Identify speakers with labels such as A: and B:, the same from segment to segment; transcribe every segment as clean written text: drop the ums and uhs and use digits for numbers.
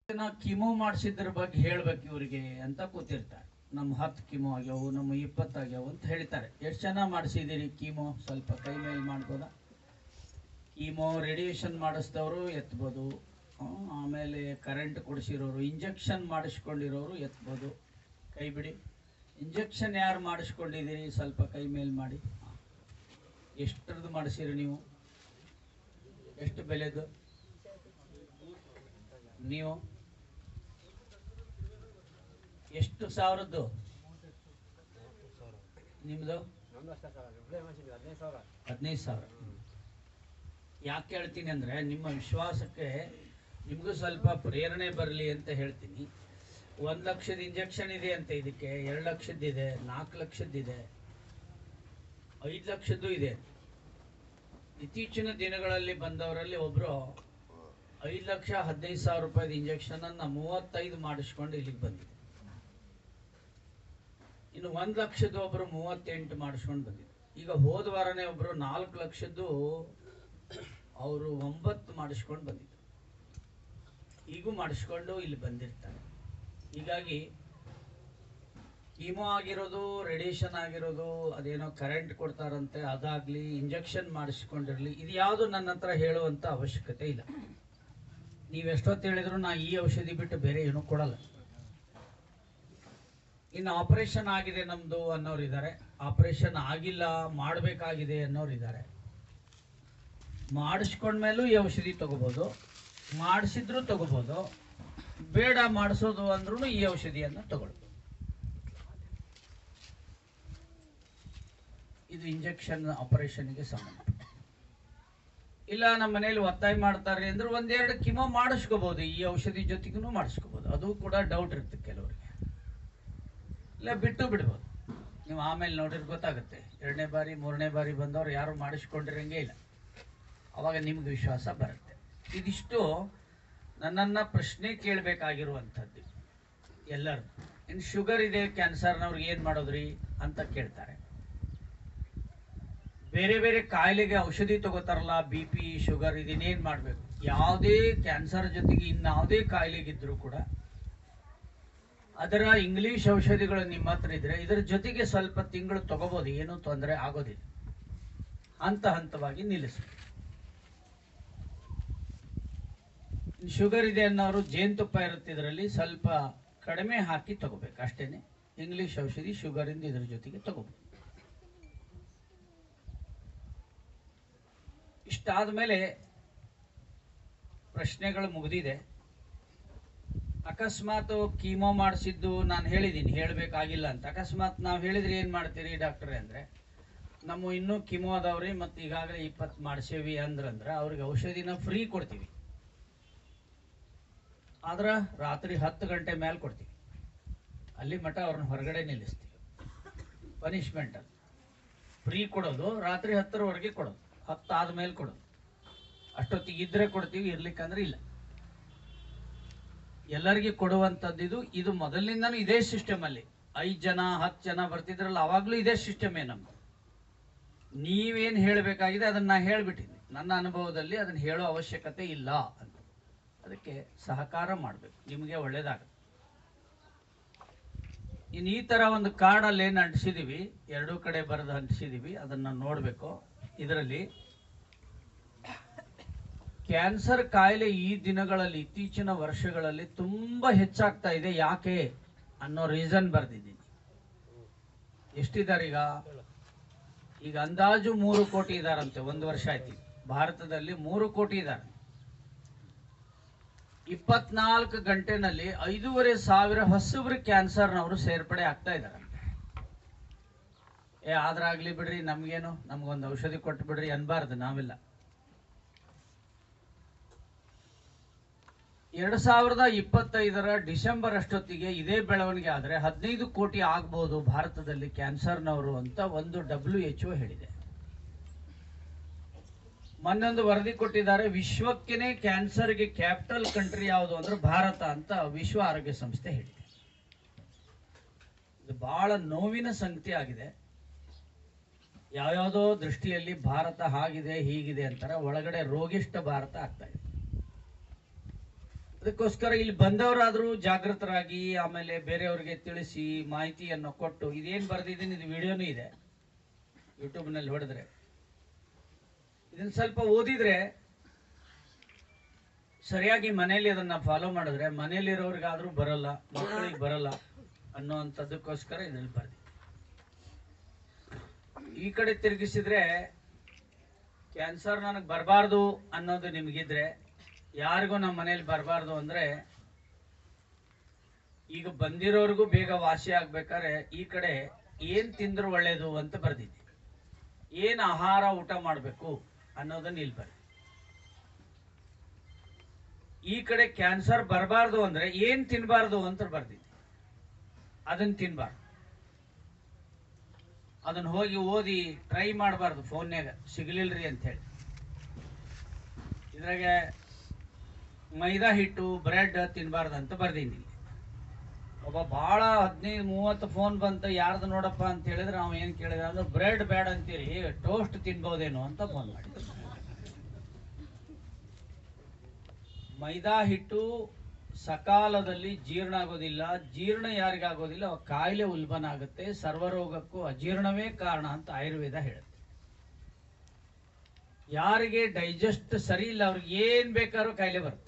A: Chemo ಮಾಡಿಸಿದ್ರ ಬಗ್ಗೆ ಹೇಳ್ಬೇಕು ಇವ್ರಿಗೆ ಅಂತ ಕೂತಿರ್ತಾರೆ. ನಮ್ಮ 10 ಕಿಮೋ ಆಗ್ಯಾವು, ನಮ್ಮ 20 ಆಗ್ಯಾವು ಅಂತ ಹೇಳ್ತಾರೆ. ಎಷ್ಟು ಜನ ಮಾಡಿಸಿದಿರಿ ಕೀಮೋ? ಸ್ವಲ್ಪ ಕೈ ಮೇಲೆ ಮಾಡ್ಬೋದಾ? ಕೀಮೋ ರೇಡಿಯೇಷನ್ ಮಾಡಿಸಿದವರು ಎತ್ಬೋದು, ಆಮೇಲೆ ಕರೆಂಟ್ ಕೊಡಿಸಿರೋರು, ಇಂಜೆಕ್ಷನ್ ಮಾಡಿಸ್ಕೊಂಡಿರೋರು ಎತ್ಬೋದು. ಕೈ ಬಿಡಿ. ಇಂಜೆಕ್ಷನ್ ಯಾರು ಮಾಡಿಸ್ಕೊಂಡಿದ್ದೀರಿ ಸ್ವಲ್ಪ ಕೈ ಮೇಲೆ ಮಾಡಿ. ಎಷ್ಟರದ್ದು ಮಾಡಿಸಿರಿ ನೀವು? ಎಷ್ಟು ಬೆಲೆದು? ನೀವು ಎಷ್ಟು ಸಾವಿರದ್ದು? ನಿಮ್ದು 15,000. ಯಾಕೆ ಹೇಳ್ತೀನಿ ಅಂದ್ರೆ ನಿಮ್ಮ ವಿಶ್ವಾಸಕ್ಕೆ ನಿಮಗೂ ಸ್ವಲ್ಪ ಪ್ರೇರಣೆ ಬರಲಿ ಅಂತ ಹೇಳ್ತೀನಿ. 1 ಲಕ್ಷದ ಇಂಜೆಕ್ಷನ್ ಇದೆ ಅಂತ, ಇದಕ್ಕೆ 2 ಲಕ್ಷದ್ದಿದೆ, 4 ಲಕ್ಷದ್ದಿದೆ, 5 ಲಕ್ಷದ್ದು ಇದೆ. ಇತ್ತೀಚಿನ ದಿನಗಳಲ್ಲಿ ಬಂದವರಲ್ಲಿ ಒಬ್ರು 5,15,000 ರೂಪಾಯಿದ ಇಂಜೆಕ್ಷನ್ ಅನ್ನ 35 ಮಾಡಿಸ್ಕೊಂಡು ಇಲ್ಲಿಗೆ ಬಂದಿದೆ. ಇನ್ನು 1 ಲಕ್ಷದ ಒಬ್ರು 38 ಮಾಡಿಸ್ಕೊಂಡು ಬಂದಿದ್ರು. ಈಗ ಹೋದ ವಾರನೇ ಒಬ್ರು 4 ಲಕ್ಷದ್ದು ಅವರು 9 ಮಾಡಿಸ್ಕೊಂಡು ಬಂದಿದ್ರು. ಈಗೂ ಮಾಡಿಸ್ಕೊಂಡು ಇಲ್ಲಿ ಬಂದಿರ್ತಾರೆ. ಹೀಗಾಗಿ ಕೀಮೋ ಆಗಿರೋದು, ರೇಡಿಯೇಷನ್ ಆಗಿರೋದು, ಅದೇನೋ ಕರೆಂಟ್ ಕೊಡ್ತಾರಂತೆ, ಅದಾಗ್ಲಿ, ಇಂಜೆಕ್ಷನ್ ಮಾಡಿಸ್ಕೊಂಡಿರ್ಲಿ, ಇದು ಯಾವುದು ನನ್ನ ಹತ್ರ ಹೇಳುವಂತ ಅವಶ್ಯಕತೆ ಇಲ್ಲ. ನೀವೆಷ್ಟೊತ್ತು ಹೇಳಿದ್ರು ನಾ ಈ ಔಷಧಿ ಬಿಟ್ಟು ಬೇರೆ ಏನೂ ಕೊಡಲ್ಲ. ಇನ್ನು ಆಪರೇಷನ್ ಆಗಿದೆ ನಮ್ದು ಅನ್ನೋರು ಇದ್ದಾರೆ, ಆಪರೇಷನ್ ಆಗಿಲ್ಲ ಮಾಡಬೇಕಾಗಿದೆ ಅನ್ನೋರು ಇದ್ದಾರೆ. ಮಾಡಿಸ್ಕೊಂಡ್ಮೇಲೂ ಈ ಔಷಧಿ ತಗೋಬಹುದು, ಮಾಡಿಸಿದ್ರು ತಗೋಬಹುದು, ಬೇಡ ಮಾಡಿಸೋದು ಅಂದ್ರೂ ಈ ಔಷಧಿಯನ್ನು ತಗೊಳ್ಬೋದು. ಇದು ಇಂಜೆಕ್ಷನ್ ಆಪರೇಷನ್ಗೆ ಸಂಬಂಧ. ಇಲ್ಲ ನಮ್ಮ ಮನೇಲಿ ಒತ್ತಾಯ ಮಾಡ್ತಾರೆ ಅಂದ್ರೆ 1-2 ಕಿಮೋ ಮಾಡಿಸ್ಕೋಬಹುದು, ಈ ಔಷಧಿ ಜೊತೆಗೂ ಮಾಡಿಸ್ಕೋಬಹುದು. ಅದು ಕೂಡ ಡೌಟ್ ಇರುತ್ತೆ ಕೆಲವರಿಗೆ. ಇಲ್ಲ ಬಿಟ್ಟು ಬಿಡ್ಬೋದು. ನೀವು ಆಮೇಲೆ ನೋಡಿದ್ರೆ ಗೊತ್ತಾಗುತ್ತೆ. 2ನೇ ಬಾರಿ 3ನೇ ಬಾರಿ ಬಂದವರು ಯಾರು ಮಾಡಿಸ್ಕೊಂಡಿರಂಗೆ ಇಲ್ಲ. ಅವಾಗ ನಿಮ್ಗೆ ವಿಶ್ವಾಸ ಬರುತ್ತೆ. ಇದಿಷ್ಟು ನನ್ನನ್ನು ಪ್ರಶ್ನೆ ಕೇಳಬೇಕಾಗಿರುವಂಥದ್ದು ಎಲ್ಲರೂ. ಇನ್ನು ಶುಗರ್ ಇದೆ, ಕ್ಯಾನ್ಸರ್ನವ್ರಿಗೆ ಏನು ಮಾಡೋದ್ರಿ ಅಂತ ಕೇಳ್ತಾರೆ. ಬೇರೆ ಬೇರೆ ಕಾಯಿಲೆಗೆ ಔಷಧಿ ತಗೋತಾರಲ್ಲ, BP, ಶುಗರ್, ಇದನ್ನೇನು ಮಾಡಬೇಕು? ಯಾವುದೇ ಕ್ಯಾನ್ಸರ್ ಜೊತೆಗೆ ಇನ್ಯಾವುದೇ ಕಾಯಿಲೆಗಿದ್ರೂ ಕೂಡ ಅದರ ಇಂಗ್ಲಿಷ್ ಔಷಧಿಗಳು ನಿಮ್ಮ ಹತ್ರ ಇದ್ರೆ ಇದರ ಜೊತೆಗೆ ಸ್ವಲ್ಪ ತಿಂಗಳು ತಗೋಬಹುದು, ಏನೂ ತೊಂದರೆ ಆಗೋದಿಲ್ಲ. ಹಂತ ಹಂತವಾಗಿ ನಿಲ್ಲಿಸಬೇಕು. ಶುಗರ್ ಇದೆ ಅನ್ನೋರು ಜೇನುತುಪ್ಪ ಇರುತ್ತೆ, ಇದರಲ್ಲಿ ಸ್ವಲ್ಪ ಕಡಿಮೆ ಹಾಕಿ ತಗೋಬೇಕು ಅಷ್ಟೇನೆ. ಇಂಗ್ಲಿಷ್ ಔಷಧಿ ಶುಗರ್ ಇಂದ ಇದ್ರ ಜೊತೆಗೆ ತಗೋಬಹುದು. ಇಷ್ಟಾದ ಮೇಲೆ ಪ್ರಶ್ನೆಗಳು ಮುಗಿದಿದೆ. ಅಕಸ್ಮಾತ್ ಕೀಮೋ ಮಾಡಿಸಿದ್ದು ನಾನು ಹೇಳಿದ್ದೀನಿ, ಹೇಳಬೇಕಾಗಿಲ್ಲ ಅಂತ. ಅಕಸ್ಮಾತ್ ನಾವು ಹೇಳಿದ್ರೆ ಏನು ಮಾಡ್ತೀರಿ ಡಾಕ್ಟ್ರೇ ಅಂದರೆ, ನಮ್ಮ ಇನ್ನೂ ಕಿಮೋ ಅದಾವ್ರಿ ಮತ್ತು ಈಗಾಗಲೇ 20 ಮಾಡಿಸೇವಿ ಅಂದ್ರಂದ್ರೆ ಅವ್ರಿಗೆ ಔಷಧಿನ ಫ್ರೀ ಕೊಡ್ತೀವಿ. ಆದ್ರೆ ರಾತ್ರಿ 10 ಗಂಟೆ ಮೇಲೆ ಕೊಡ್ತೀವಿ. ಅಲ್ಲಿ ಮಠ ಅವ್ರನ್ನ ಹೊರಗಡೆ ನಿಲ್ಲಿಸ್ತೀವಿ. ಪನಿಷ್ಮೆಂಟ್ ಅದು. ಫ್ರೀ ಕೊಡೋದು ರಾತ್ರಿ 10ರವರೆಗೆ ಕೊಡೋದು, 10 ಆದ್ಮೇಲೆ ಕೊಡೋದು. ಅಷ್ಟೊತ್ತಿಗೆ ಇದ್ರೆ ಕೊಡ್ತೀವಿ, ಇರ್ಲಿಕ್ಕಂದ್ರೆ ಇಲ್ಲ. ಎಲ್ಲರಿಗೆ ಕೊಡುವಂಥದ್ದು ಇದು ಮೊದಲಿನಿಂದನೂ ಇದೇ ಸಿಸ್ಟಮ್ ಅಲ್ಲಿ. 5 ಜನ 10 ಜನ ಬರ್ತಿದ್ರಲ್ಲ, ಅವಾಗ್ಲೂ ಇದೇ ಸಿಸ್ಟಮೇ ನಮ್ದು. ನೀವೇನು ಹೇಳಬೇಕಾಗಿದೆ ಅದನ್ನ ನಾ ಹೇಳ್ಬಿಟ್ಟಿದ್ದೀನಿ. ನನ್ನ ಅನುಭವದಲ್ಲಿ ಅದನ್ನ ಹೇಳೋ ಅವಶ್ಯಕತೆ ಇಲ್ಲ ಅಂತ. ಅದಕ್ಕೆ ಸಹಕಾರ ಮಾಡಬೇಕು, ನಿಮಗೆ ಒಳ್ಳೇದಾಗುತ್ತೆ. ಇನ್ನು ಈ ತರ ಒಂದು ಕಾರ್ಡಲ್ಲಿ ಏನು ಅಂಟಿಸಿದೀವಿ, 2 ಕಡೆ ಬರೆದು ಅಂಟಿಸಿದೀವಿ, ಅದನ್ನ ನೋಡಬೇಕು. ಇದರಲ್ಲಿ ಕ್ಯಾನ್ಸರ್ ಕಾಯಿಲೆ ಈ ದಿನಗಳಲ್ಲಿ, ಇತ್ತೀಚಿನ ವರ್ಷಗಳಲ್ಲಿ ತುಂಬಾ ಹೆಚ್ಚಾಗ್ತಾ ಇದೆ. ಯಾಕೆ ಅನ್ನೋ ರೀಸನ್ ಬರೆದಿದ್ದೀನಿ. ಎಷ್ಟಿದ್ದಾರೆ ಈಗ ಅಂದಾಜು 3 ಕೋಟಿ ಇದಾರಂತೆ. 1 ವರ್ಷ ಆಯ್ತು ಭಾರತದಲ್ಲಿ 3 ಕೋಟಿ ಇದ್ದಾರೆ. 24 ಗಂಟೆನಲ್ಲಿ 5,500 ಹೊಸಬ್ರು ಕ್ಯಾನ್ಸರ್ನವರು ಸೇರ್ಪಡೆ ಆಗ್ತಾ ಇದ್ದಾರೆ. ಆದ್ರಾಗ್ಲಿ ಬಿಡ್ರಿ, ನಮ್ಗೇನು, ನಮ್ಗೊಂದು ಔಷಧಿ ಕೊಟ್ಟು ಬಿಡ್ರಿ ಅನ್ಬಾರ್ದು ನಾವೆಲ್ಲ. 2025 ಡಿಸೆಂಬರ್ ಅಷ್ಟೊತ್ತಿಗೆ ಇದೇ ಬೆಳವಣಿಗೆ ಆದರೆ 15 ಕೋಟಿ ಆಗ್ಬಹುದು ಭಾರತದಲ್ಲಿ ಕ್ಯಾನ್ಸರ್ನವರು ಅಂತ ಒಂದು WHO ಹೇಳಿದೆ. ಮೊನ್ನೊಂದು ವರದಿ ಕೊಟ್ಟಿದ್ದಾರೆ, ವಿಶ್ವಕ್ಕೇನೆ ಕ್ಯಾನ್ಸರ್ಗೆ ಕ್ಯಾಪಿಟಲ್ ಕಂಟ್ರಿ ಯಾವುದು ಅಂದ್ರೆ ಭಾರತ ಅಂತ ವಿಶ್ವ ಆರೋಗ್ಯ ಸಂಸ್ಥೆ ಹೇಳಿದೆ. ಇದು ಬಹಳ ನೋವಿನ ಸಂಗತಿ ಆಗಿದೆ. ಯಾವ್ಯಾವುದೋ ದೃಷ್ಟಿಯಲ್ಲಿ ಭಾರತ ಹಾಗಿದೆ ಹೀಗಿದೆ ಅಂತಾರೆ, ಒಳಗಡೆ ರೋಗಿಷ್ಠ ಭಾರತ ಆಗ್ತಾ ಇದೆ. ಅದಕ್ಕೋಸ್ಕರ ಇಲ್ಲಿ ಬಂದವರಾದ್ರೂ ಜಾಗೃತರಾಗಿ ಆಮೇಲೆ ಬೇರೆಯವರಿಗೆ ತಿಳಿಸಿ ಮಾಹಿತಿಯನ್ನು ಕೊಟ್ಟು, ಇದೇನು ಬರ್ದಿದ್ದೀನಿ ಇದು ವಿಡಿಯೋನೂ ಇದೆ ಯೂಟ್ಯೂಬ್ನಲ್ಲಿ ಹೊಡೆದ್ರೆ, ಇದನ್ನ ಸ್ವಲ್ಪ ಓದಿದ್ರೆ ಸರಿಯಾಗಿ ಮನೆಯಲ್ಲಿ ಅದನ್ನ ಫಾಲೋ ಮಾಡಿದ್ರೆ ಮನೆಯಲ್ಲಿರೋರಿಗಾದ್ರೂ ಬರಲ್ಲ, ಮಕ್ಕಳಿಗೆ ಬರಲ್ಲ ಅನ್ನೋಂಥದ್ದಕ್ಕೋಸ್ಕರ ಇದ್ರಲ್ಲಿ ಬರ್ದಿ. ಈ ಕಡೆ ತಿರುಗಿಸಿದ್ರೆ ಕ್ಯಾನ್ಸರ್ ನನಗೆ ಬರಬಾರ್ದು ಅನ್ನೋದು ನಿಮಗಿದ್ರೆ, ಯಾರಿಗೂ ನಮ್ಮ ಮನೇಲಿ ಬರಬಾರ್ದು ಅಂದ್ರೆ ಈಗ ಬಂದಿರೋರ್ಗೂ ಬೇಗ ವಾಸಿ ಆಗ್ಬೇಕಾದ್ರೆ ಈ ಕಡೆ ಏನ್ ತಿಂದ್ರು ಒಳ್ಳೇದು ಅಂತ ಬರ್ದಿದ್ದೆ. ಏನ್ ಆಹಾರ ಊಟ ಮಾಡಬೇಕು ಅನ್ನೋದನ್ನ ಇಲ್ಲಿ ಬರ್ದಿ. ಈ ಕಡೆ ಕ್ಯಾನ್ಸರ್ ಬರಬಾರ್ದು ಅಂದ್ರೆ ಏನ್ ತಿನ್ಬಾರ್ದು ಅಂತ ಬರ್ದಿದ್ದೆ. ಅದನ್ನ ತಿನ್ಬಾರ್ದು, ಅದನ್ನ ಹೋಗಿ ಓದಿ ಟ್ರೈ ಮಾಡಬಾರ್ದು, ಫೋನ್ಯಾಗ ಸಿಗ್ಲಿಲ್ರಿ ಅಂತ ಹೇಳಿ. ಇದ್ರಾಗೆ ಮೈದಾ ಹಿಟ್ಟು ಬ್ರೆಡ್ ತಿನ್ಬಾರ್ದು ಅಂತ ಬರ್ದೀನಿ. ಒಬ್ಬ ಭಾಳ 15-30 ಫೋನ್ ಬಂತ, ಯಾರ್ದು ನೋಡಪ್ಪ ಅಂತ ಹೇಳಿದ್ರೆ ಅವ ಏನ್ ಕೇಳಿದ ಅಂದ್ರೆ ಬ್ರೆಡ್ ಬೇಡ ಅಂತೀರಿ, ಟೋಸ್ಟ್ ತಿನ್ಬೋದೇನೋ ಅಂತ ಫೋನ್ ಮಾಡಿ. ಮೈದಾ ಹಿಟ್ಟು ಸಕಾಲದಲ್ಲಿ ಜೀರ್ಣ ಆಗೋದಿಲ್ಲ, ಜೀರ್ಣ ಯಾರಿಗಾಗೋದಿಲ್ಲ ಅವ ಕಾಯಿಲೆ ಉಲ್ಬಣ ಆಗುತ್ತೆ, ಸರ್ವರೋಗಕ್ಕೂ ಅಜೀರ್ಣವೇ ಕಾರಣ ಅಂತ ಆಯುರ್ವೇದ ಹೇಳುತ್ತೆ. ಯಾರಿಗೆ ಡೈಜೆಸ್ಟ್ ಸರಿ ಇಲ್ಲ ಅವ್ರಿಗೆ ಏನ್ ಬೇಕಾದ್ರೂ ಕಾಯಿಲೆ ಬರುತ್ತೆ.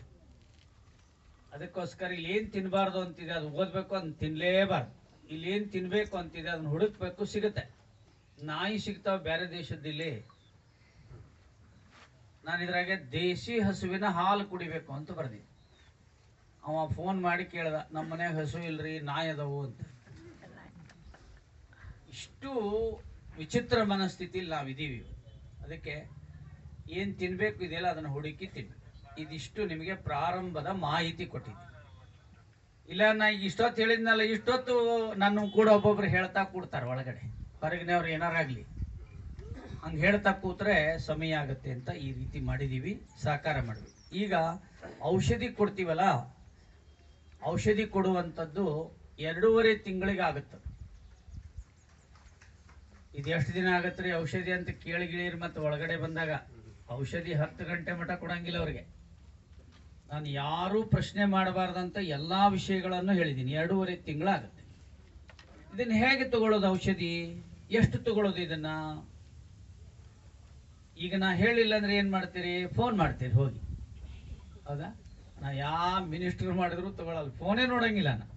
A: ಅದಕ್ಕೋಸ್ಕರ ಇಲ್ಲಿ ಏನ್ ತಿನ್ಬಾರ್ದು ಅಂತಿದೆ ಅದು ಓದ್ಬೇಕು, ಅದನ್ನ ತಿನ್ಲೇಬಾರ್ದು. ಇಲ್ಲಿ ಏನ್ ತಿನ್ಬೇಕು ಅಂತಿದೆ ಅದನ್ನ ಹುಡುಕ್ಬೇಕು, ಸಿಗುತ್ತೆ. ನಾಯಿ ಸಿಗ್ತಾವ ಬೇರೆ ದೇಶದಲ್ಲಿ. ನಾನು ಇದ್ರಾಗೆ ದೇಶಿ ಹಸುವಿನ ಹಾಲು ಕುಡಿಬೇಕು ಅಂತ ಬರ್ದಿದ್ದೆ. ಅವ ಫೋನ್ ಮಾಡಿ ಕೇಳ್ದ, ನಮ್ಮ ಮನ್ಯಾಗ ಹಸು ಇಲ್ರಿ, ನಾಯಿ ಅದಾವು ಅಂತ. ಇಷ್ಟು ವಿಚಿತ್ರ ಮನಸ್ಥಿತಿಲಿ ನಾವಿದ್ದೀವಿ. ಅದಕ್ಕೆ ಏನ್ ತಿನ್ಬೇಕು ಇದೆಯಲ್ಲ ಅದನ್ನ ಹುಡುಕಿ ತಿನ್ಬೇಕು. ಇದಿಷ್ಟು ನಿಮಗೆ ಪ್ರಾರಂಭದ ಮಾಹಿತಿ ಕೊಟ್ಟಿದ್ದೆ. ಇಲ್ಲ ನಾ ಇಷ್ಟೊತ್ತು ಹೇಳಿದ್ನಲ್ಲ, ಇಷ್ಟೊತ್ತು ನನ್ನ ಕೂಡ ಒಬ್ಬೊಬ್ರು ಹೇಳ್ತಾ ಕೂಡ್ತಾರೆ ಒಳಗಡೆ, ಹೊರಗಿನವ್ರು ಏನಾರಾಗ್ಲಿ ಹಂಗೆ ಹೇಳ್ತಾ ಕೂತ್ರೆ ಸಮಯ ಆಗುತ್ತೆ ಅಂತ ಈ ರೀತಿ ಮಾಡಿದೀವಿ, ಸಾಕಾರ ಮಾಡ್ಬೇಕು. ಈಗ ಔಷಧಿ ಕೊಡ್ತೀವಲ್ಲ, ಔಷಧಿ ಕೊಡುವಂಥದ್ದು 2.5 ತಿಂಗಳಿಗೆ ಆಗುತ್ತೆ. ಇದು ಎಷ್ಟು ದಿನ ಆಗತ್ತೆ ರೀ ಔಷಧಿ ಅಂತ ಕೇಳಿಗಿಳಿರಿ, ಮತ್ತೆ ಒಳಗಡೆ ಬಂದಾಗ ಔಷಧಿ 10 ಗಂಟೆ ಮಠ ಕೊಡಂಗಿಲ್ಲ ಅವ್ರಿಗೆ. ನಾನು ಯಾರೂ ಪ್ರಶ್ನೆ ಮಾಡಬಾರ್ದಂತ ಎಲ್ಲಾ ವಿಷಯಗಳನ್ನು ಹೇಳಿದ್ದೀನಿ. 2.5 ತಿಂಗಳಾಗುತ್ತೆ. ಇದನ್ನ ಹೇಗೆ ತಗೊಳ್ಳೋದು, ಔಷಧಿ ಎಷ್ಟು ತಗೊಳ್ಳೋದು ಇದನ್ನ? ಈಗ ನಾ ಹೇಳಿಲ್ಲ ಅಂದ್ರೆ ಏನ್ ಮಾಡ್ತೀರಿ, ಫೋನ್ ಮಾಡ್ತೀರಿ ಹೋಗಿ, ಹೌದಾ? ನಾ ಯಾವ ಮಿನಿಸ್ಟರ್ ಮಾಡಿದ್ರು ತಗೊಳ್ಳಲ್ಲ, ಫೋನೇ ನೋಡಂಗಿಲ್ಲ. ನಾ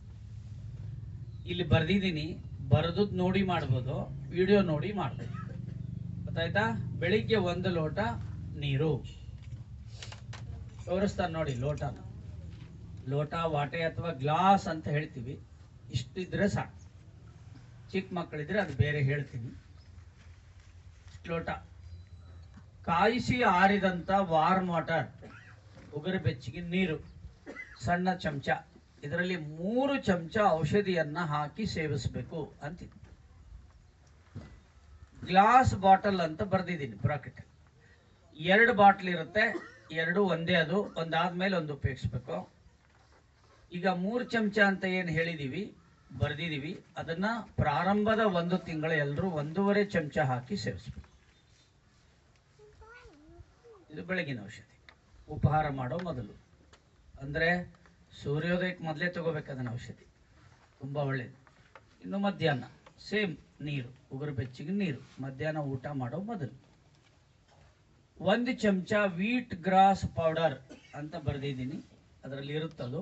A: ಇಲ್ಲಿ ಬರ್ದಿದ್ದೀನಿ, ಬರೆದದ್ ನೋಡಿ ಮಾಡ್ಬೋದು, ವಿಡಿಯೋ ನೋಡಿ ಮಾಡ್ಬೋದು, ಗೊತ್ತಾಯ್ತಾ? ಬೆಳಿಗ್ಗೆ 1 ಲೋಟ ನೀರು ತೋರಿಸ್ತಾನೆ ನೋಡಿ, ಲೋಟ ವಾಟೆ ಅಥವಾ ಗ್ಲಾಸ್ ಅಂತ ಹೇಳ್ತೀವಿ, ಇಷ್ಟಿದ್ರೆ ಸಾಕು. ಚಿಕ್ಕ ಮಕ್ಕಳಿದ್ರೆ ಅದು ಬೇರೆ ಹೇಳ್ತೀನಿ. ಇಷ್ಟು ಲೋಟ ಕಾಯಿಸಿ ಆರಿದಂತ ವಾರ್ಮ್ ವಾಟರ್, ಉಗುರು ಬೆಚ್ಚಗೆ ನೀರು, ಸಣ್ಣ ಚಮಚ, ಇದರಲ್ಲಿ 3 ಚಮಚ ಔಷಧಿಯನ್ನ ಹಾಕಿ ಸೇವಿಸಬೇಕು ಅಂತಿದೆ. ಗ್ಲಾಸ್ ಬಾಟಲ್ ಅಂತ ಬರ್ದಿದ್ದೀನಿ ಬ್ರಾಕೆಟ್. 2 ಬಾಟ್ಲ್ ಇರುತ್ತೆ, 2 ಒಂದೇ, ಅದು ಒಂದಾದ್ಮೇಲೆ ಒಂದು ಉಪಯೋಗಿಸ್ಬೇಕು. ಈಗ 3 ಚಮಚ ಅಂತ ಏನು ಹೇಳಿದೀವಿ ಬರ್ದಿದೀವಿ, ಅದನ್ನ ಪ್ರಾರಂಭದ 1 ತಿಂಗಳ ಎಲ್ಲರೂ 1.5 ಚಮಚ ಹಾಕಿ ಸೇವಿಸ್ಬೇಕು. ಇದು ಬೆಳಗಿನ ಔಷಧಿ, ಉಪಹಾರ ಮಾಡೋ ಮೊದಲು, ಅಂದ್ರೆ ಸೂರ್ಯೋದಯಕ್ಕೆ ಮೊದಲೇ ತಗೋಬೇಕು ಅದನ್ನ ಔಷಧಿ, ತುಂಬಾ ಒಳ್ಳೇದು. ಇನ್ನು ಮಧ್ಯಾಹ್ನ ಸೇಮ್ ನೀರು, ಉಗುರು ಬೆಚ್ಚಗೆ ನೀರು, ಮಧ್ಯಾಹ್ನ ಊಟ ಮಾಡೋ ಮೊದಲು. 1 ಚಮಚ ವೀಟ್ ಗ್ರಾಸ್ ಪೌಡರ್ ಅಂತ ಬರ್ದಿದ್ದೀನಿ, ಅದರಲ್ಲಿ ಇರುತ್ತದು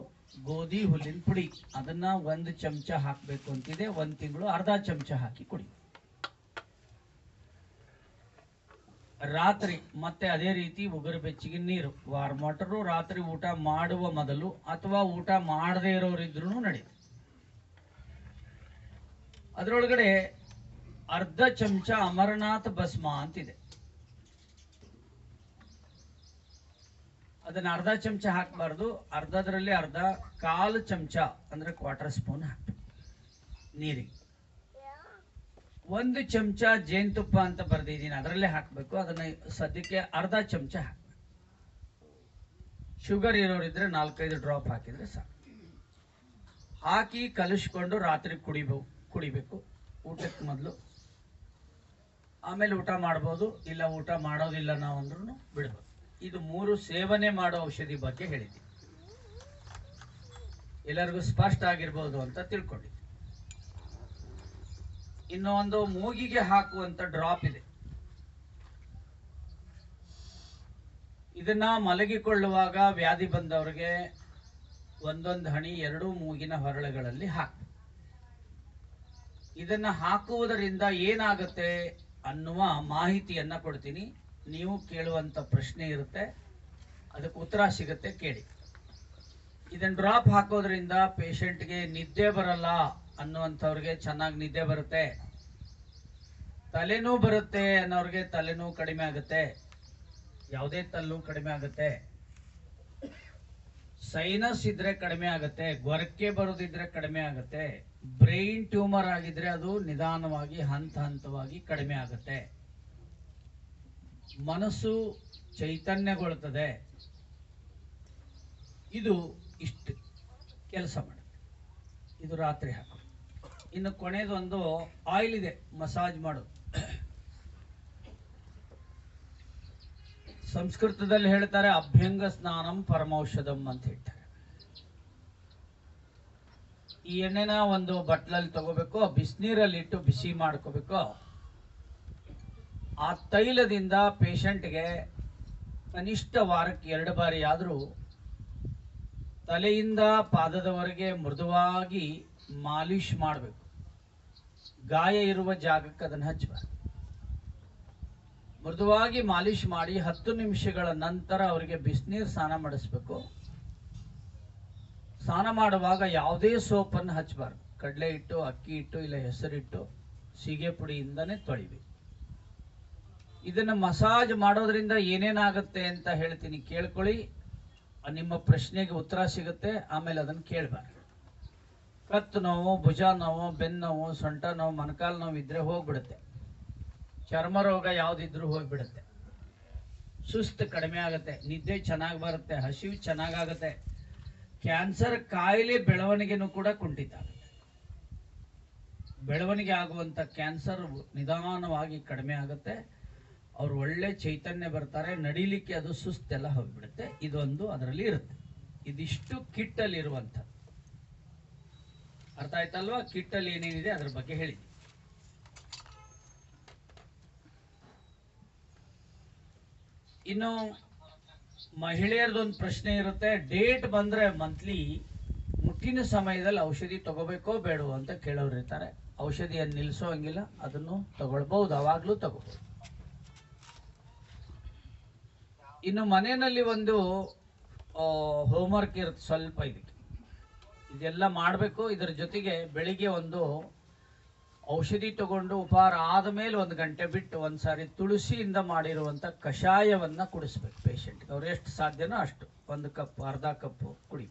A: ಗೋಧಿ ಹುಲ್ಲಿನ ಪುಡಿ, ಅದನ್ನ 1 ಚಮಚ ಹಾಕಬೇಕು ಅಂತಿದೆ. 1 ತಿಂಗಳು ಅರ್ಧ ಚಮಚ ಹಾಕಿ ಕುಡಿ. ರಾತ್ರಿ ಮತ್ತೆ ಅದೇ ರೀತಿ ಉಗುರು ಬೆಚ್ಚಗೆ ನೀರು, ವಾರ್ಮ್ ವಾಟರು, ರಾತ್ರಿ ಊಟ ಮಾಡುವ ಮೊದಲು ಅಥವಾ ಊಟ ಮಾಡದೇ ಇರೋರಿದ್ರು ನಡೀತು. ಅದರೊಳಗಡೆ ಅರ್ಧ ಚಮಚ ಅಮರನಾಥ ಭಸ್ಮ ಅಂತಿದೆ, ಅದನ್ನ ಅರ್ಧ ಚಮಚ ಹಾಕಬಾರ್ದು, ಅರ್ಧದ್ರಲ್ಲಿ ಅರ್ಧ 1/4 ಚಮಚ ಅಂದ್ರೆ 1/4 ಸ್ಪೂನ್ ಹಾಕ್ಬೇಕು ನೀರಿಗೆ. 1 ಚಮಚ ಜೇನುತುಪ್ಪ ಅಂತ ಬರ್ದಿದ್ದೀನಿ, ಅದರಲ್ಲೇ ಹಾಕಬೇಕು. ಅದನ್ನ ಸದ್ಯಕ್ಕೆ ಅರ್ಧ ಚಮಚ ಹಾಕಬೇಕು. ಶುಗರ್ ಇರೋರಿದ್ರೆ 4-5 ಡ್ರಾಪ್ ಹಾಕಿದ್ರೆ ಸಾಕು. ಹಾಕಿ ಕಲಿಸ್ಕೊಂಡು ರಾತ್ರಿ ಕುಡಿಬೇಕು ಊಟಕ್ಕೆ ಮೊದಲು. ಆಮೇಲೆ ಊಟ ಮಾಡ್ಬೋದು, ಇಲ್ಲ ಊಟ ಮಾಡೋದಿಲ್ಲ ನಾವು ಅಂದ್ರೂ ಬಿಡ್ಬೋದು. ಇದು 3 ಸೇವನೆ ಮಾಡೋ ಔಷಧಿ ಬಗ್ಗೆ ಹೇಳಿದ್ದೀನಿ. ಎಲ್ಲರಿಗೂ ಸ್ಪಷ್ಟ ಆಗಿರ್ಬೋದು ಅಂತ ತಿಳ್ಕೊಂಡಿದ್ದೆ. ಇನ್ನು ಒಂದು ಮೂಗಿಗೆ ಹಾಕುವಂತ ಡ್ರಾಪ್ ಇದೆ. ಇದನ್ನ ಮಲಗಿಕೊಳ್ಳುವಾಗ ವ್ಯಾಧಿ ಬಂದವರಿಗೆ ಒಂದೊಂದು ಹನಿ ಎರಡೂ ಮೂಗಿನ ಹೊರಳುಗಳಲ್ಲಿ ಹಾಕಿ. ಇದನ್ನ ಹಾಕುವುದರಿಂದ ಏನಾಗುತ್ತೆ ಅನ್ನುವ ಮಾಹಿತಿಯನ್ನ ಕೊಡ್ತೀನಿ. ನೀವು ಕೇಳುವಂತ ಪ್ರಶ್ನೆ ಇರುತ್ತೆ, ಅದಕ್ಕೆ ಉತ್ತರ ಸಿಗುತ್ತೆ, ಕೇಳಿ. ಇದನ್ನ ಡ್ರಾಪ್ ಹಾಕೋದ್ರಿಂದ ಪೇಷಂಟ್ಗೆ ನಿದ್ದೆ ಬರಲ್ಲ ಅನ್ನುವಂಥವ್ರಿಗೆ ಚೆನ್ನಾಗಿ ನಿದ್ದೆ ಬರುತ್ತೆ, ತಲೆನೋವು ಬರುತ್ತೆ ಅನ್ನೋರಿಗೆ ತಲೆನೋವು ಕಡಿಮೆ ಆಗುತ್ತೆ, ಯಾವುದೇ ತಲೆನೋವು ಕಡಿಮೆ ಆಗುತ್ತೆ, ಸೈನಸ್ ಇದ್ರೆ ಕಡಿಮೆ ಆಗುತ್ತೆ, ಗೊರಕೆ ಬರೋದಿದ್ರೆ ಕಡಿಮೆ ಆಗುತ್ತೆ, ಬ್ರೈನ್ ಟ್ಯೂಮರ್ ಆಗಿದ್ರೆ ಅದು ನಿಧಾನವಾಗಿ ಹಂತ ಹಂತವಾಗಿ ಕಡಿಮೆ ಆಗುತ್ತೆ, ಮನಸ್ಸು ಚೈತನ್ಯಗೊಳ್ಳುತ್ತದೆ. ಇದು ಇಷ್ಟು ಕೆಲಸ ಮಾಡುತ್ತೆ. ಇದು ರಾತ್ರಿ ಹಾಕಿ. ಇನ್ನು ಕೊನೆಯದೊಂದು ಆಯಿಲ್ ಇದೆ, ಮಸಾಜ್ ಮಾಡೋದು. ಸಂಸ್ಕೃತದಲ್ಲಿ ಹೇಳ್ತಾರೆ ಅಭ್ಯಂಗ ಸ್ನಾನಂ ಪರಮೌಷಧಂ ಅಂತ ಹೇಳ್ತಾರೆ. ಈ ಎಣ್ಣೆನ ಒಂದು ಬಟ್ಲಲ್ಲಿ ತಗೋಬೇಕು, ಬಿಸಿನೀರಲ್ಲಿ ಇಟ್ಟು ಬಿಸಿ ಮಾಡ್ಕೋಬೇಕು. ಆ ತೈಲದಿಂದ ಪೇಷಂಟ್ಗೆ ಕನಿಷ್ಠ ವಾರಕ್ಕೆ 2 ಬಾರಿ ಆದರೂ ತಲೆಯಿಂದ ಪಾದದವರೆಗೆ ಮೃದುವಾಗಿ ಮಾಲಿಶ್ ಮಾಡಬೇಕು. ಗಾಯ ಇರುವ ಜಾಗಕ್ಕೆ ಅದನ್ನು ಹಚ್ಚಬಾರ್ದು. ಮೃದುವಾಗಿ ಮಾಲಿಶ್ ಮಾಡಿ 10 ನಿಮಿಷಗಳ ನಂತರ ಅವರಿಗೆ ಬಿಸಿನೀರು ಸ್ನಾನ ಮಾಡಿಸ್ಬೇಕು. ಸ್ನಾನ ಮಾಡುವಾಗ ಯಾವುದೇ ಸೋಪನ್ನು ಹಚ್ಚಬಾರ್ದು. ಕಡಲೆ ಹಿಟ್ಟು, ಅಕ್ಕಿ ಹಿಟ್ಟು, ಇಲ್ಲ ಹೆಸರಿಟ್ಟು, ಸೀಗೆ ಪುಡಿಯಿಂದನೇ ತೊಳಿಬೇಕು. ಇದನ್ನು ಮಸಾಜ್ ಮಾಡೋದ್ರಿಂದ ಏನೇನಾಗುತ್ತೆ ಅಂತ ಹೇಳ್ತೀನಿ, ಕೇಳ್ಕೊಳ್ಳಿ. ನಿಮ್ಮ ಪ್ರಶ್ನೆಗೆ ಉತ್ತರ ಸಿಗುತ್ತೆ. ಆಮೇಲೆ ಅದನ್ನು ಕೇಳಬಾರ್ದು. ಕತ್ತು ನೋವು, ಭುಜ ನೋವು, ಬೆನ್ನು ನೋವು, ಸೊಂಟ ನೋವು, ಮೊಣಕಾಲು ನೋವು ಇದ್ರೆ ಹೋಗ್ಬಿಡುತ್ತೆ. ಚರ್ಮ ರೋಗ ಯಾವುದಿದ್ರೂ ಹೋಗ್ಬಿಡುತ್ತೆ. ಸುಸ್ತು ಕಡಿಮೆ ಆಗುತ್ತೆ, ನಿದ್ದೆ ಚೆನ್ನಾಗಿ ಬರುತ್ತೆ, ಹಸಿವು ಚೆನ್ನಾಗಾಗುತ್ತೆ. ಕ್ಯಾನ್ಸರ್ ಕಾಯಿಲೆ ಬೆಳವಣಿಗೆನೂ ಕೂಡ ಕುಂಠಿತ ಆಗುತ್ತೆ. ಬೆಳವಣಿಗೆ ಆಗುವಂತ ಕ್ಯಾನ್ಸರ್ ನಿಧಾನವಾಗಿ ಕಡಿಮೆ ಆಗುತ್ತೆ. ಅವ್ರು ಒಳ್ಳೆ ಚೈತನ್ಯ ಬರ್ತಾರೆ, ನಡಿಲಿಕ್ಕೆ ಅದು ಸುಸ್ತೆಲ್ಲ ಹೋಗ್ಬಿಡುತ್ತೆ. ಇದೊಂದು ಅದರಲ್ಲಿ ಇರುತ್ತೆ. ಇದಿಷ್ಟು ಕಿಟ್ಟಲ್ಲಿ ಇರುವಂಥದ್ದು. ಅರ್ಥ ಆಯ್ತಲ್ವಾ? ಕಿಟ್ಟಲ್ಲಿ ಏನೇನಿದೆ ಅದ್ರ ಬಗ್ಗೆ ಹೇಳಿ. ಇನ್ನು ಮಹಿಳೆಯರದೊಂದು ಪ್ರಶ್ನೆ ಇರುತ್ತೆ, ಡೇಟ್ ಬಂದ್ರೆ ಮಂತ್ಲಿ ಮುಟ್ಟಿನ ಸಮಯದಲ್ಲಿ ಔಷಧಿ ತಗೋಬೇಕೋ ಬೇಡವೋ ಅಂತ ಕೇಳೋರು ಇರ್ತಾರೆ. ಔಷಧಿಯನ್ನು ನಿಲ್ಲಿಸೋ ಹಂಗಿಲ್ಲ, ಅದನ್ನು ತಗೊಳ್ಬಹುದು, ಅವಾಗ್ಲೂ ತಗೋಬಹುದು. ಇನ್ನು ಮನೆಯಲ್ಲಿ ಒಂದು ಹೋಮ್ವರ್ಕ್ ಇರುತ್ತೆ ಸ್ವಲ್ಪ. ಇದೆಲ್ಲ ಮಾಡಬೇಕು. ಇದರ ಜೊತೆಗೆ ಬೆಳಿಗ್ಗೆ ಒಂದು ಔಷಧಿ ತಗೊಂಡು ಉಪಹಾರ ಆದಮೇಲೆ 1 ಗಂಟೆ ಬಿಟ್ಟು ಒಂದ್ಸಾರಿ ತುಳಸಿಯಿಂದ ಮಾಡಿರುವಂಥ ಕಷಾಯವನ್ನ ಕುಡಿಸ್ಬೇಕು ಪೇಷಂಟ್ಗೆ. ಅವ್ರು ಎಷ್ಟು ಸಾಧ್ಯನೋ ಅಷ್ಟು, 1 ಕಪ್, ಅರ್ಧ ಕಪ್ ಕುಡಿ.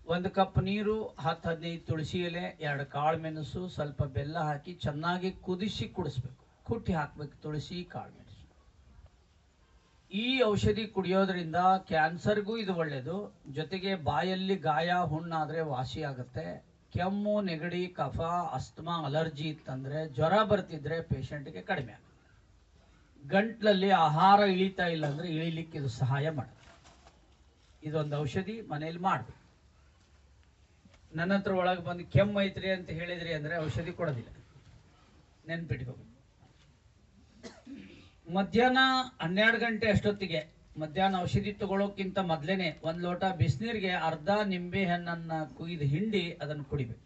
A: 1 ಕಪ್ ನೀರು, 10-15 ತುಳಸಿ ಎಲೆ, 2 ಕಾಳು ಮೆಣಸು, ಸ್ವಲ್ಪ ಬೆಲ್ಲ ಹಾಕಿ ಚೆನ್ನಾಗಿ ಕುದಿಸಿ ಕುಡಿಸ್ಬೇಕು. ಕುಟ್ಟಿ ಹಾಕ್ಬೇಕು ತುಳಸಿ, ಕಾಳು ಮೆಣಸು. ಈ ಔಷಧಿ ಕುಡಿಯೋದ್ರಿಂದ ಕ್ಯಾನ್ಸರ್ಗೂ ಇದು ಒಳ್ಳೆಯದು. ಜೊತೆಗೆ ಬಾಯಲ್ಲಿ ಗಾಯ, ಹುಣ್ಣಾದ್ರೆ ವಾಸಿ ಆಗುತ್ತೆ. ಕೆಮ್ಮು, ನೆಗಡಿ, ಕಫ, ಅಸ್ತಮಾ, ಅಲರ್ಜಿ ಇತ್ತಂದ್ರೆ, ಜ್ವರ ಬರ್ತಿದ್ರೆ ಪೇಷಂಟ್ಗೆ ಕಡಿಮೆ ಆಗುತ್ತೆ. ಗಂಟ್ಲಲ್ಲಿ ಆಹಾರ ಇಳಿತಾ ಇಲ್ಲ ಅಂದ್ರೆ ಇಳಿಲಿಕ್ಕೆ ಇದು ಸಹಾಯ ಮಾಡುತ್ತೆ. ಇದೊಂದು ಔಷಧಿ ಮನೆಯಲ್ಲಿ ಮಾಡಬೇಕು. ನನ್ನ ಹತ್ರ ಒಳಗೆ ಬಂದು ಕೆಮ್ಮು ಐತ್ರಿ ಅಂತ ಹೇಳಿದ್ರಿ ಅಂದ್ರೆ ಔಷಧಿ ಕೊಡೋದಿಲ್ಲ, ನೆನ್ಪಿಟ್ಕೋಬೇಕು. ಮಧ್ಯಾಹ್ನ 12 ಗಂಟೆ ಅಷ್ಟೊತ್ತಿಗೆ, ಮಧ್ಯಾಹ್ನ ಔಷಧಿ ತಗೊಳ್ಳೋಕ್ಕಿಂತ ಮೊದಲೇನೆ 1 ಲೋಟ ಬಿಸಿನೀರಿಗೆ ಅರ್ಧ ನಿಂಬೆ ಹಣ್ಣನ್ನ ಕುಯ್ದು ಹಿಂಡಿ ಅದನ್ನು ಕುಡಿಬೇಕು.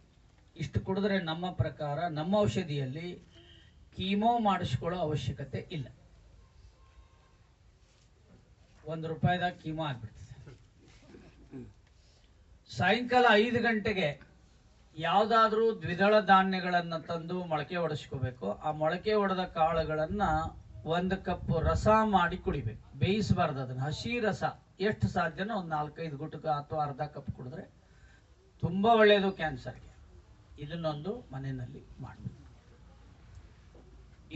A: ಇಷ್ಟು ಕುಡಿದ್ರೆ ನಮ್ಮ ಪ್ರಕಾರ ನಮ್ಮ ಔಷಧಿಯಲ್ಲಿ ಕೀಮೋ ಮಾಡಿಸ್ಕೊಳ್ಳೋ ಅವಶ್ಯಕತೆ ಇಲ್ಲ. ₹1 ಕೀಮೋ ಆಗ್ಬಿಡ್ತದೆ. ಸಾಯಂಕಾಲ 5 ಗಂಟೆಗೆ ಯಾವುದಾದ್ರೂ ದ್ವಿದಳ ಧಾನ್ಯಗಳನ್ನು ತಂದು ಮೊಳಕೆ ಹೊಡೆಸ್ಕೋಬೇಕು. ಆ ಮೊಳಕೆ ಹೊಡೆದ ಕಾಳುಗಳನ್ನ 1 ಕಪ್ ರಸ ಮಾಡಿ ಕುಡಿಬೇಕು. ಬೇಯಿಸಬಾರ್ದು ಅದನ್ನು, ಹಸಿ ರಸ. ಎಷ್ಟು ಸಾಧ್ಯನೋ ಒಂದು 4-5 ಗುಟುಕ ಅಥವಾ ಅರ್ಧ ಕಪ್ ಕುಡಿದ್ರೆ ತುಂಬಾ ಒಳ್ಳೆಯದು ಕ್ಯಾನ್ಸರ್ಗೆ. ಇದನ್ನೊಂದು ಮನೆಯಲ್ಲಿ ಮಾಡಬೇಕು.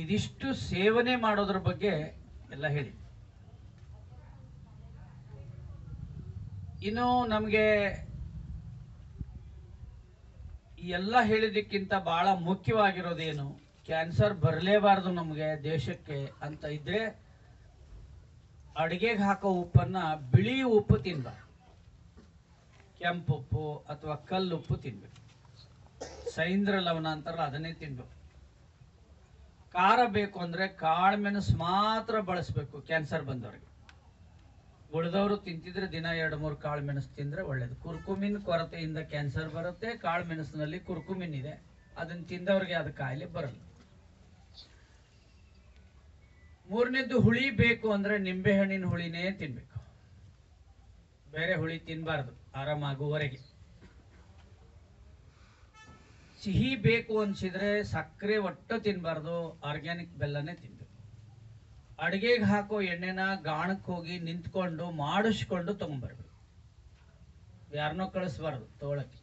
A: ಇದಿಷ್ಟು ಸೇವನೆ ಮಾಡೋದ್ರ ಬಗ್ಗೆ ಎಲ್ಲ ಹೇಳಿ. ಇನ್ನು ನಮಗೆ ಎಲ್ಲ ಹೇಳಿದಕ್ಕಿಂತ ಬಹಳ ಮುಖ್ಯವಾಗಿರೋದೇನು, ಕ್ಯಾನ್ಸರ್ ಬರಲೇಬಾರದು ನಮಗೆ ದೇಶಕ್ಕೆ ಅಂತ ಇದ್ರೆ ಅಡಿಗೆಗೆ ಹಾಕೋ ಉಪ್ಪನ್ನ ಬಿಳಿ ಉಪ್ಪು ತಿನ್ಬಾರ್ದು. ಕೆಂಪುಪ್ಪು ಅಥವಾ ಕಲ್ಲುಪ್ಪು ತಿನ್ಬೇಕು. ಸೈಂದ್ರ ಲವಣ ಅಂತಾರಲ್ಲ ಅದನ್ನೇ ತಿನ್ಬೇಕು. ಖಾರ ಬೇಕು ಅಂದ್ರೆ ಕಾಳುಮೆಣಸು ಮಾತ್ರ ಬಳಸಬೇಕು ಕ್ಯಾನ್ಸರ್ ಬಂದವರಿಗೆ. ಉಳಿದವರು ತಿಂತಿದ್ರೆ ದಿನ 2-3 ಕಾಳುಮೆಣಸು ತಿಂದ್ರೆ ಒಳ್ಳೇದು. ಕುರ್ಕುಮಿನ್ ಕೊರತೆಯಿಂದ ಕ್ಯಾನ್ಸರ್ ಬರುತ್ತೆ. ಕಾಳುಮೆಣಸಿನಲ್ಲಿ ಕುರ್ಕುಮಿನ್ ಇದೆ, ಅದನ್ನ ತಿಂದವ್ರಿಗೆ ಅದು ಕಾಯಿಲೆ ಬರಲ್ಲ. ಮೂರನೇದ್ದು ಹುಳಿ ಬೇಕು ಅಂದ್ರೆ ನಿಂಬೆಹಣ್ಣಿನ ಹುಳಿನೇ ತಿನ್ಬೇಕು, ಬೇರೆ ಹುಳಿ ತಿನ್ಬಾರ್ದು ಆರಾಮಾಗುವವರೆಗೆ. ಸಿಹಿ ಬೇಕು ಅನ್ಸಿದ್ರೆ ಸಕ್ಕರೆ ಒಟ್ಟು ತಿನ್ಬಾರ್ದು, ಆರ್ಗ್ಯಾನಿಕ್ ಬೆಲ್ಲನೇ ತಿನ್ಬೇಕು. ಅಡಿಗೆಗೆ ಹಾಕೋ ಎಣ್ಣೆನ ಗಾಣಕ್ಕೆ ಹೋಗಿ ನಿಂತ್ಕೊಂಡು ಮಾಡಿಸ್ಕೊಂಡು ತಗೊಂಡ್ಬರ್ಬೇಕು, ಯಾರನ್ನೋ ಕಳಿಸ್ಬಾರ್ದು ತಗೊಳಕ್ಕೆ.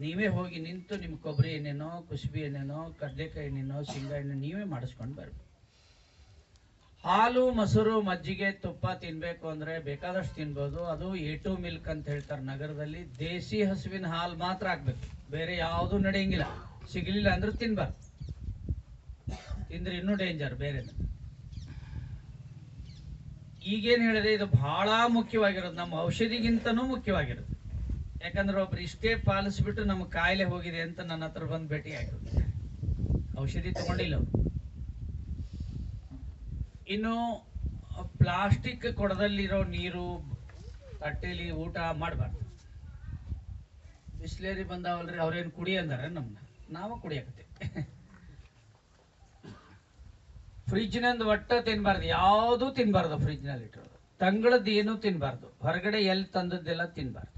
A: ನೀವೇ ಹೋಗಿ ನಿಂತು ನಿಮ್ಮ ಕೊಬ್ಬರಿ ಎಣ್ಣೆನೋ ಕುಸುಬಿ ಎಣ್ಣೆನೋ ಕಡಲೆಕಾಯಿ ಎಣ್ಣೆನೋ ಶೇಂಗಾ ಎಣ್ಣೆ ನೀವೇ ಮಾಡಿಸ್ಕೊಂಡು ಬರ್ಬೇಕು. ಹಾಲು ಮೊಸರು ಮಜ್ಜಿಗೆ ತುಪ್ಪ ತಿನ್ಬೇಕು ಅಂದ್ರೆ ಬೇಕಾದಷ್ಟು ತಿನ್ಬೋದು. ಅದು A2 ಮಿಲ್ಕ್ ಅಂತ ಹೇಳ್ತಾರೆ ನಗರದಲ್ಲಿ. ದೇಸಿ ಹಸುವಿನ ಹಾಲು ಮಾತ್ರ ಹಾಕ್ಬೇಕು, ಬೇರೆ ಯಾವುದು ನಡೆಯಂಗಿಲ್ಲ. ಸಿಗಲಿಲ್ಲ ಅಂದ್ರೆ ತಿನ್ಬಾರ್ದು, ತಿಂದ್ರೆ ಇನ್ನೂ ಡೇಂಜರ್ ಬೇರೆ. ಈಗೇನು ಹೇಳಿದೆ ಇದು ಬಹಳ ಮುಖ್ಯವಾಗಿರೋದು, ನಮ್ಮ ಔಷಧಿಗಿಂತನೂ ಮುಖ್ಯವಾಗಿರೋದು. ಯಾಕಂದ್ರೆ ಒಬ್ರು ಇಷ್ಟೇ ಪಾಲಿಸ್ಬಿಟ್ಟು ನಮ್ಮ ಕಾಯಿಲೆ ಹೋಗಿದೆ ಅಂತ ನನ್ನ ಹತ್ರ ಬಂದು ಭೇಟಿ ಆಗಿರೋದು, ಔಷಧಿ ತಗೊಂಡಿಲ್ಲ ಅವರು. ಇನ್ನು ಪ್ಲಾಸ್ಟಿಕ್ ಕೊಡದಲ್ಲಿರೋ ನೀರು ತಟ್ಟೆಲಿ ಊಟ ಮಾಡಬಾರ್ದು. ಬಿಸ್ಲೇರಿ ಬಂದಾವಲ್ರಿ, ಅವ್ರೇನು ಕುಡಿ ಅಂದಾರ ನಮ್ನ, ನಾವು ಕುಡಿಯಕತ್ತೆ. ಫ್ರಿಜ್ನಂದು ಒಟ್ಟ ತಿನ್ಬಾರ್ದು, ಯಾವುದು ತಿನ್ಬಾರ್ದು. ಫ್ರಿಜ್ನಲ್ಲಿ ಇಟ್ಟಿರೋದು ತಂಗಳದ್ದು ಏನೂ ತಿನ್ಬಾರ್ದು, ಹೊರಗಡೆ ಎಲ್ಲಿ ತಂದದ್ದೆಲ್ಲ ತಿನ್ಬಾರ್ದು.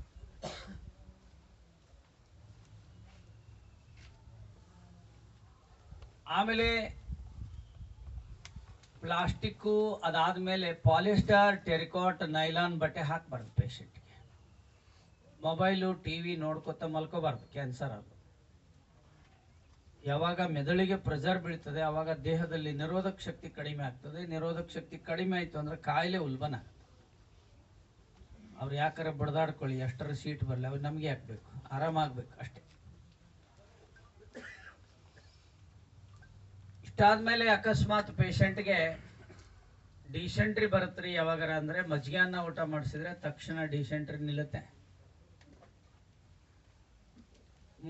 A: ಆಮೇಲೆ ಪ್ಲಾಸ್ಟಿಕ್ಕು, ಅದಾದ್ಮೇಲೆ ಪಾಲಿಸ್ಟರ್, ಟೆರಿಕಾಟ್, ನೈಲಾನ್ ಬಟ್ಟೆ ಹಾಕಬಾರ್ದು ಪೇಷಂಟ್ಗೆ. ಮೊಬೈಲು ಟಿವಿ ನೋಡ್ಕೊತ ಮಲ್ಕೋಬಾರ್ದು, ಕ್ಯಾನ್ಸರ್ ಅದು. ಯಾವಾಗ ಮೆದುಳಿಗೆ ಪ್ರೆಷರ್ ಬೀಳ್ತದೆ ಆವಾಗ ದೇಹದಲ್ಲಿ ನಿರೋಧಕ ಶಕ್ತಿ ಕಡಿಮೆ ಆಗ್ತದೆ. ನಿರೋಧಕ ಶಕ್ತಿ ಕಡಿಮೆ ಆಯ್ತು ಅಂದ್ರೆ ಕಾಯಿಲೆ ಉಲ್ಬಣ. ಅವ್ರು ಯಾಕಾರ ಬಡ್ದಾಡ್ಕೊಳ್ಳಿ, ಎಷ್ಟರ ಸೀಟ್ ಬರಲಿ, ಅವ್ರು ನಮ್ಗೆ ಹಾಕ್ಬೇಕು, ಆರಾಮಾಗ್ಬೇಕು ಅಷ್ಟೇ. ಇಷ್ಟಾದ್ಮೇಲೆ ಅಕಸ್ಮಾತ್ ಪೇಷಂಟ್ಗೆ ಡಿಸೆಂಟ್ರಿ ಬರುತ್ತ್ರಿ ಯಾವಾಗಾರ ಅಂದ್ರೆ ಮಜ್ಜಿಗೆ ಅನ್ನ ಊಟ ಮಾಡಿಸಿದ್ರೆ ತಕ್ಷಣ ಡಿಸೆಂಟ್ರಿ ನಿಲ್ಲುತ್ತೆ.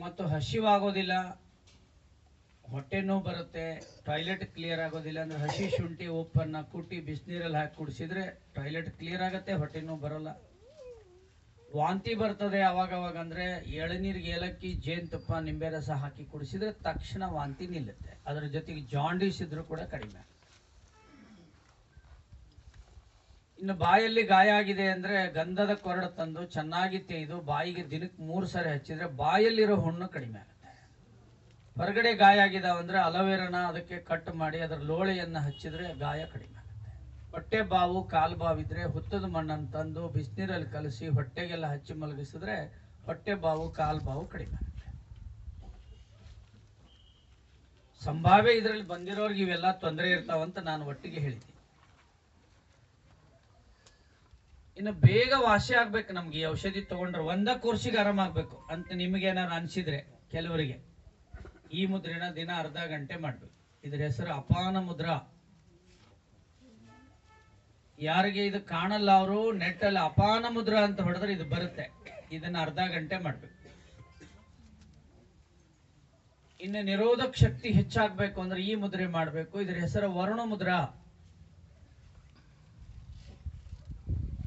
A: ಮತ್ತು ಹಸಿವಾಗೋದಿಲ್ಲ, ಹೊಟ್ಟೆ ನೋವು ಬರುತ್ತೆ, ಟಾಯ್ಲೆಟ್ ಕ್ಲಿಯರ್ ಆಗೋದಿಲ್ಲ ಅಂದ್ರೆ ಹಸಿ ಶುಂಠಿ ಉಪ್ಪನ್ನ ಕುಟ್ಟಿ ಬಿಸಿನೀರಲ್ಲಿ ಹಾಕಿ ಕುಡಿಸಿದ್ರೆ ಟಾಯ್ಲೆಟ್ ಕ್ಲಿಯರ್ ಆಗುತ್ತೆ, ಹೊಟ್ಟೆ ನೋವು ಬರೋಲ್ಲ. ವಾಂತಿ ಬರ್ತದೆ ಅವಾಗವಾಗ ಅಂದ್ರೆ ಎಳನೀರಿಗೆ ಏಲಕ್ಕಿ ಜೇನುತುಪ್ಪ ನಿಂಬೆ ರಸ ಹಾಕಿ ಕುಡಿಸಿದ್ರೆ ತಕ್ಷಣ ವಾಂತಿ ನಿಲ್ಲುತ್ತೆ. ಅದರ ಜೊತೆಗೆ ಜಾಂಡೀಸ್ ಇದ್ರೂ ಕೂಡ ಕಡಿಮೆ. ಇನ್ನು ಬಾಯಲ್ಲಿ ಗಾಯ ಆಗಿದೆ ಅಂದ್ರೆ ಗಂಧದ ಕೊರಡು ತಂದು ಚೆನ್ನಾಗಿ ತೆಗೆದು ಬಾಯಿಗೆ ದಿನಕ್ಕೆ 3 ಸಾರಿ ಹಚ್ಚಿದ್ರೆ ಬಾಯಲ್ಲಿರೋ ಹುಣ್ಣು ಕಡಿಮೆ ಆಗುತ್ತೆ. ಹೊರಗಡೆ ಗಾಯ ಆಗಿದಾವಂದ್ರೆ ಅಲೋವೆರಾನ ಅದಕ್ಕೆ ಕಟ್ ಮಾಡಿ ಅದರ ಲೋಳೆಯನ್ನು ಹಚ್ಚಿದ್ರೆ ಗಾಯ ಕಡಿಮೆ ಆಗುತ್ತೆ. ಹೊಟ್ಟೆ ಬಾವು ಕಾಲು ಬಾವಿದ್ರೆ ಹುತ್ತದ ಮಣ್ಣನ್ನು ತಂದು ಬಿಸಿನೀರಲ್ಲಿ ಕಲಸಿ ಹೊಟ್ಟೆಗೆಲ್ಲ ಹಚ್ಚಿ ಮಲಗಿಸಿದ್ರೆ ಹೊಟ್ಟೆ ಬಾವು ಕಾಲು ಬಾವು ಕಡಿಮೆ ಆಗುತ್ತೆ. ಸಂಭಾವ್ಯ ಇದರಲ್ಲಿ ಬಂದಿರೋರ್ಗೆ ಇವೆಲ್ಲ ತೊಂದರೆ ಇರ್ತಾವಂತ ನಾನು ಒಟ್ಟಿಗೆ ಹೇಳಿದ್ದೀನಿ. ಇನ್ನು ಬೇಗ ವಾಸಿ ಆಗ್ಬೇಕು ನಮ್ಗೆ ಈ ಔಷಧಿ ತಗೊಂಡ್ರೆ, ಒಂದ ಕೋರ್ಸಿಗೆ ಆರಾಮಾಗ್ಬೇಕು ಅಂತ ನಿಮಗೇನಾರು ಅನ್ಸಿದ್ರೆ ಕೆಲವರಿಗೆ ಈ ಮುದ್ರೆನ ದಿನ ಅರ್ಧ ಗಂಟೆ ಮಾಡ್ಬೇಕು. ಇದ್ರ ಹೆಸರು ಅಪಾನ ಮುದ್ರಾ. ಯಾರಿಗೆ ಇದು ಕಾಣಲ್ಲ ಅವರು ನೆಟ್ ಅಲ್ಲಿ ಅಪಾನ ಮುದ್ರಾ ಅಂತ ಹೊಡೆದ್ರೆ ಇದು ಬರುತ್ತೆ. ಇದನ್ನ ಅರ್ಧ ಗಂಟೆ ಮಾಡ್ಬೇಕು. ಇನ್ನು ನಿರೋಧಕ ಶಕ್ತಿ ಹೆಚ್ಚಾಗಬೇಕು ಅಂದ್ರೆ ಈ ಮುದ್ರೆ ಮಾಡಬೇಕು. ಇದ್ರ ಹೆಸರು ವರುಣ ಮುದ್ರಾ.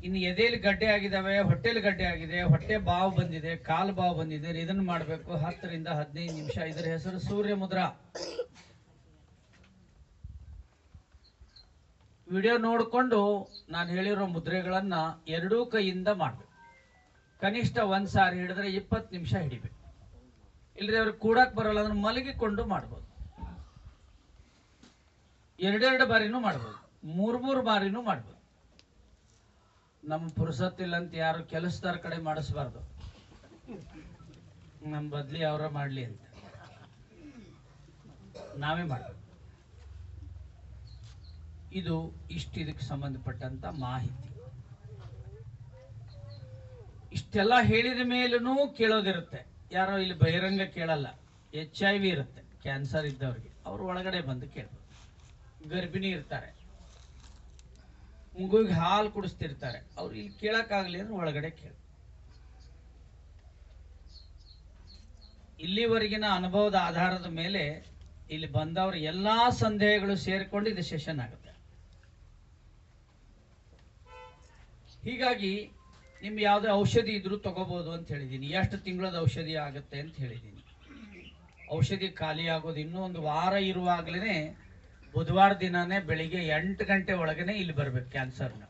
A: ಇನ್ನು ಎದೆಯಲ್ಲಿ ಗಡ್ಡೆ ಆಗಿದಾವೆ, ಹೊಟ್ಟೆಲಿ ಗಡ್ಡೆ ಆಗಿದೆ, ಹೊಟ್ಟೆ ಬಾವು ಬಂದಿದೆ, ಕಾಲು ಬಾವು ಬಂದಿದೆ, ಇದನ್ನ ಮಾಡಬೇಕು 10 ರಿಂದ 15 ನಿಮಿಷ. ಇದರ ಹೆಸರು ಸೂರ್ಯ ಮುದ್ರಾ. ವಿಡಿಯೋ ನೋಡಿಕೊಂಡು ನಾನು ಹೇಳಿರೋ ಮುದ್ರೆಗಳನ್ನ 2 ಕೈಯಿಂದ ಮಾಡಬೇಕು. ಕನಿಷ್ಠ 1 ಸಾರಿ ಹಿಡಿದ್ರೆ 20 ನಿಮಿಷ ಹಿಡಿಬೇಕು. ಇಲ್ಲದೆ ಅವ್ರಿಗೆ ಕೂಡಕ್ ಬರೋಲ್ಲ ಅಂದ್ರೆ ಮಲಗಿಕೊಂಡು ಮಾಡ್ಬೋದು. 2 ಬಾರಿನೂ ಮಾಡ್ಬೋದು, 3 ಬಾರಿನೂ ಮಾಡ್ಬೋದು. ನಮ್ಮ ಪುರುಸತ್ತಿಲ್ಲ ಅಂತ ಯಾರು ಕೆಲಸದಾರ ಕಡೆ ಮಾಡಿಸ್ಬಾರ್ದು, ನಮ್ಮ ಬದ್ಲಿ ಅವರ ಮಾಡ್ಲಿ ಅಂತ ನಾವೇ ಮಾಡ್ಬೇಕು. ಇದು ಇದಕ್ಕೆ ಸಂಬಂಧಪಟ್ಟಂತ ಮಾಹಿತಿ. ಇಷ್ಟೆಲ್ಲ ಹೇಳಿದ ಮೇಲೂ ಕೇಳೋದಿರುತ್ತೆ. ಯಾರೋ ಇಲ್ಲಿ ಬಹಿರಂಗ ಕೇಳಲ್ಲ. HIV ಇರುತ್ತೆ ಕ್ಯಾನ್ಸರ್ ಇದ್ದವ್ರಿಗೆ, ಅವ್ರು ಒಳಗಡೆ ಬಂದು ಕೇಳ್ಬೋದು. ಗರ್ಭಿಣಿ ಇರ್ತಾರೆ, ಮಗುವಿಗೆ ಹಾಲು ಕುಡಿಸ್ತಿರ್ತಾರೆ, ಅವ್ರು ಇಲ್ಲಿ ಕೇಳಕ್ಕಾಗಲಿ ಅಂದ್ರೆ ಒಳಗಡೆ ಕೇಳ. ಇಲ್ಲಿವರೆಗಿನ ಅನುಭವದ ಆಧಾರದ ಮೇಲೆ ಇಲ್ಲಿ ಬಂದವರು ಎಲ್ಲಾ ಸಂದೇಹಗಳು ಸೇರಿಕೊಂಡು ಇದು ಸೆಷನ್ ಆಗುತ್ತೆ. ಹೀಗಾಗಿ ನಿಮ್ಗೆ ಯಾವುದೇ ಔಷಧಿ ಇದ್ರೂ ತಗೋಬಹುದು ಅಂತ ಹೇಳಿದ್ದೀನಿ. ಎಷ್ಟು ತಿಂಗಳದ ಔಷಧಿ ಆಗುತ್ತೆ ಅಂತ ಹೇಳಿದ್ದೀನಿ. ಔಷಧಿ ಖಾಲಿ ಆಗೋದು ಇನ್ನೂ ಒಂದು ವಾರ ಇರುವಾಗಲೇ ಬುಧವಾರ ದಿನನೇ ಬೆಳಿಗ್ಗೆ 8 ಗಂಟೆ ಒಳಗನೆ ಇಲ್ಲಿ ಬರ್ಬೇಕು. ಕ್ಯಾನ್ಸರ್ನ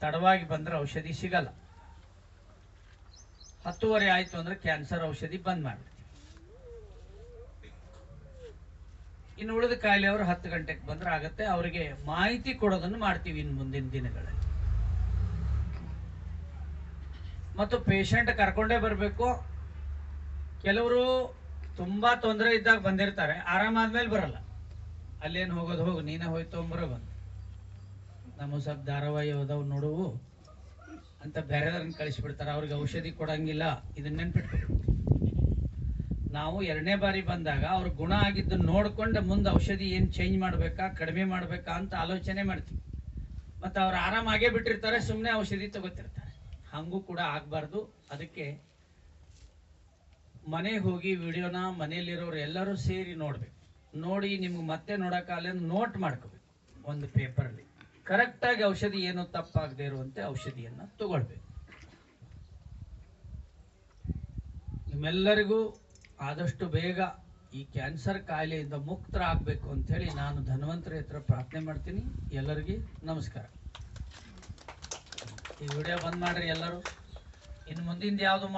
A: ತಡವಾಗಿ ಬಂದ್ರೆ ಔಷಧಿ ಸಿಗಲ್ಲ. 10:30 ಆಯ್ತು ಅಂದ್ರೆ ಕ್ಯಾನ್ಸರ್ ಔಷಧಿ ಬಂದ್ ಮಾಡ್ಬಿಡ್ತೀವಿ. ಇನ್ನು ಉಳಿದ ಕಾಯಿಲೆ ಅವರು 10 ಗಂಟೆಗೆ ಬಂದ್ರೆ ಆಗತ್ತೆ. ಅವರಿಗೆ ಮಾಹಿತಿ ಕೊಡೋದನ್ನು ಮಾಡ್ತೀವಿ ಇನ್ನು ಮುಂದಿನ ದಿನಗಳಲ್ಲಿ. ಮತ್ತು ಪೇಷಂಟ್ ಕರ್ಕೊಂಡೇ ಬರಬೇಕು. ಕೆಲವರು ತುಂಬಾ ತೊಂದರೆ ಇದ್ದಾಗ ಬಂದಿರ್ತಾರೆ, ಆರಾಮಾದ್ಮೇಲೆ ಬರಲ್ಲ. ಅಲ್ಲೇನು ಹೋಗೋದು, ಹೋಗು ನೀನೇ ಹೋಯ್ತು ಅಂಬರೋ ಬಂದು ನಮ್ಮ ಸ್ವಲ್ಪ ಧಾರಾವಾಹಿ ಹೋದವು ನೋಡುವು ಅಂತ ಬೇರೆದವ್ರನ್ನ ಕಳಿಸ್ಬಿಡ್ತಾರೆ. ಅವ್ರಿಗೆ ಔಷಧಿ ಕೊಡಂಗಿಲ್ಲ. ಇದನ್ನ ನೆನ್ಪಿಟ್ಬೇಕು. ನಾವು 2ನೇ ಬಾರಿ ಬಂದಾಗ ಅವ್ರ ಗುಣ ಆಗಿದ್ದು ನೋಡ್ಕೊಂಡು ಮುಂದೆ ಔಷಧಿ ಏನು ಚೇಂಜ್ ಮಾಡಬೇಕಾ ಕಡಿಮೆ ಮಾಡಬೇಕಾ ಅಂತ ಆಲೋಚನೆ ಮಾಡ್ತೀವಿ. ಮತ್ತು ಅವ್ರು ಆರಾಮಾಗೇ ಬಿಟ್ಟಿರ್ತಾರೆ, ಸುಮ್ಮನೆ ಔಷಧಿ ತಗೋತಿರ್ತಾರೆ. ಹಂಗೂ ಕೂಡ ಆಗಬಾರ್ದು. ಅದಕ್ಕೆ ಮನೆಗೆ ಹೋಗಿ ವಿಡಿಯೋನ ಮನೆಯಲ್ಲಿರೋರು ಎಲ್ಲರೂ ಸೇರಿ ನೋಡ್ಬೇಕು. ನೋಡಿ ನಿಮ್ಗೆ ಮತ್ತೆ ನೋಡೋಕ್ಕಾಗಲ್ಲ ನೋಟ್ ಮಾಡ್ಕೋಬೇಕು ಒಂದು ಪೇಪರಲ್ಲಿ. ಕರೆಕ್ಟಾಗಿ ಔಷಧಿ ಏನು ತಪ್ಪಾಗದೆ ಇರುವಂತೆ ಔಷಧಿಯನ್ನು ತಗೊಳ್ಬೇಕು. ನಿಮ್ಮೆಲ್ಲರಿಗೂ ಆದಷ್ಟು ಬೇಗ ಈ ಕ್ಯಾನ್ಸರ್ ಕಾಯಿಲೆಯಿಂದ ಮುಕ್ತರಾಗಬೇಕು ಅಂಥೇಳಿ ನಾನು ಧನ್ವಂತರಿ ಹತ್ರ ಪ್ರಾರ್ಥನೆ ಮಾಡ್ತೀನಿ. ಎಲ್ಲರಿಗೂ ನಮಸ್ಕಾರ. ಈ ವಿಡಿಯೋ ಬಂದ್ ಮಾಡ್ರಿ ಎಲ್ಲರೂ. ಇನ್ನು ಮುಂದಿಂದ ಯಾವುದು